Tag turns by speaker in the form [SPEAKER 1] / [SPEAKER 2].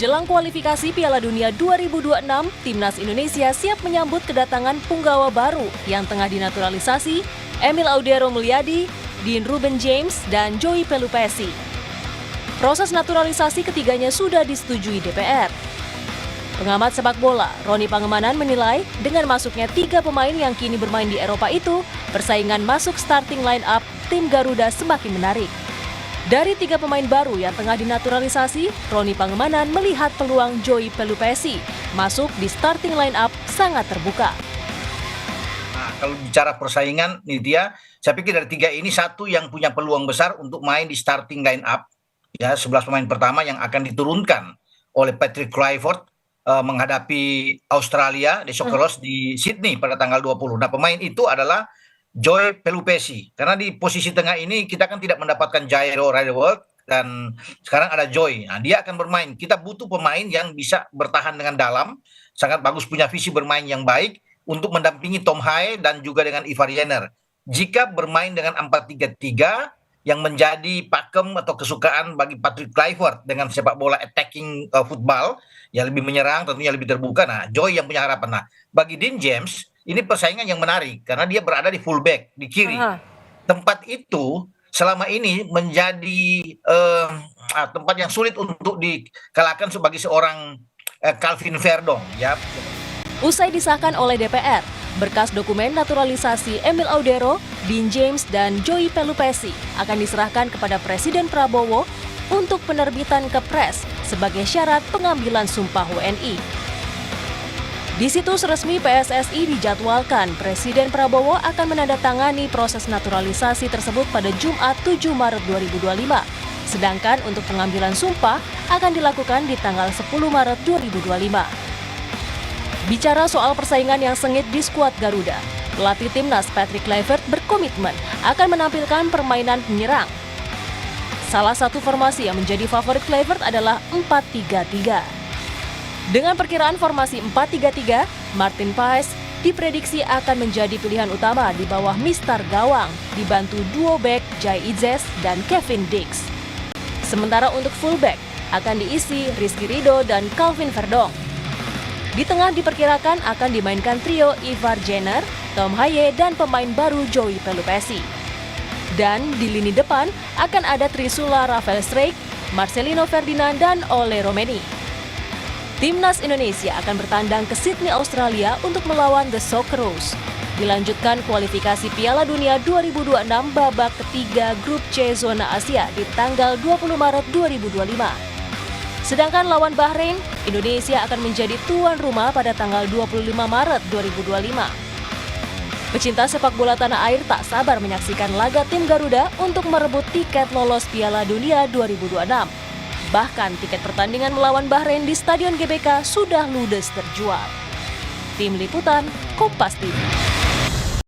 [SPEAKER 1] Jelang kualifikasi Piala Dunia 2026, Timnas Indonesia siap menyambut kedatangan punggawa baru yang tengah dinaturalisasi, Emil Audero Mulyadi, Dean Ruben James, dan Joey Pelupessy. Proses naturalisasi ketiganya sudah disetujui DPR. Pengamat sepak bola, Roni Pangemanan menilai dengan masuknya 3 pemain yang kini bermain di Eropa itu, persaingan masuk starting line-up tim Garuda semakin menarik. Dari 3 pemain baru yang tengah dinaturalisasi, Roni Pangemanan melihat peluang Joey Pelupessy masuk di starting line-up sangat terbuka.
[SPEAKER 2] Nah, kalau bicara persaingan, nih dia, saya pikir dari 3 ini satu yang punya peluang besar untuk main di starting line-up, ya 11 pemain pertama yang akan diturunkan oleh Patrick Kluivert menghadapi Australia di Socceroos di Sydney pada tanggal 20. Nah, pemain itu adalah Joey Pelupessy, karena di posisi tengah ini kita kan tidak mendapatkan Jairo Riedewald dan sekarang ada Joey. Nah, dia akan bermain. Kita butuh pemain yang bisa bertahan dengan dalam, sangat bagus, punya visi bermain yang baik untuk mendampingi Tom Haye dan juga dengan Ivar Jenner. Jika bermain dengan 4-3-3 yang menjadi pakem atau kesukaan bagi Patrick Kluivert dengan sepak bola attacking football, yang lebih menyerang, tentunya lebih terbuka. Nah, Joey yang punya harapan. Nah, bagi Dean James, ini persaingan yang menarik karena dia berada di fullback di kiri. Tempat itu selama ini menjadi tempat yang sulit untuk dikalahkan sebagai seorang Calvin Verdong. Ya.
[SPEAKER 1] Usai disahkan oleh DPR, berkas dokumen naturalisasi Emil Audero, Dean James, dan Joey Pelupessy akan diserahkan kepada Presiden Prabowo untuk penerbitan Kepres sebagai syarat pengambilan sumpah WNI. Di situs resmi PSSI dijadwalkan Presiden Prabowo akan menandatangani proses naturalisasi tersebut pada Jumat 7 Maret 2025. Sedangkan untuk pengambilan sumpah akan dilakukan di tanggal 10 Maret 2025. Bicara soal persaingan yang sengit di skuad Garuda, pelatih timnas Patrick Kluivert berkomitmen akan menampilkan permainan penyerang. Salah satu formasi yang menjadi favorit Kluivert adalah 4-3-3. Dengan perkiraan formasi 4-3-3, Martin Paes diprediksi akan menjadi pilihan utama di bawah Mister Gawang, dibantu duo back Jai Idzes dan Kevin Dix. Sementara untuk fullback akan diisi Rizky Ridho dan Calvin Verdong. Di tengah diperkirakan akan dimainkan trio Ivar Jenner, Tom Haye, dan pemain baru Joey Pelupessy. Dan di lini depan akan ada Trisula Rafael Struijk, Marcelino Ferdinand, dan Ole Romeni. Timnas Indonesia akan bertandang ke Sydney, Australia untuk melawan The Socceroos. Dilanjutkan kualifikasi Piala Dunia 2026 babak ketiga Grup C Zona Asia di tanggal 20 Maret 2025. Sedangkan lawan Bahrain, Indonesia akan menjadi tuan rumah pada tanggal 25 Maret 2025. Pecinta sepak bola tanah air tak sabar menyaksikan laga tim Garuda untuk merebut tiket lolos Piala Dunia 2026. Bahkan tiket pertandingan melawan Bahrain di Stadion GBK sudah ludes terjual. Tim Liputan, Kompas TV.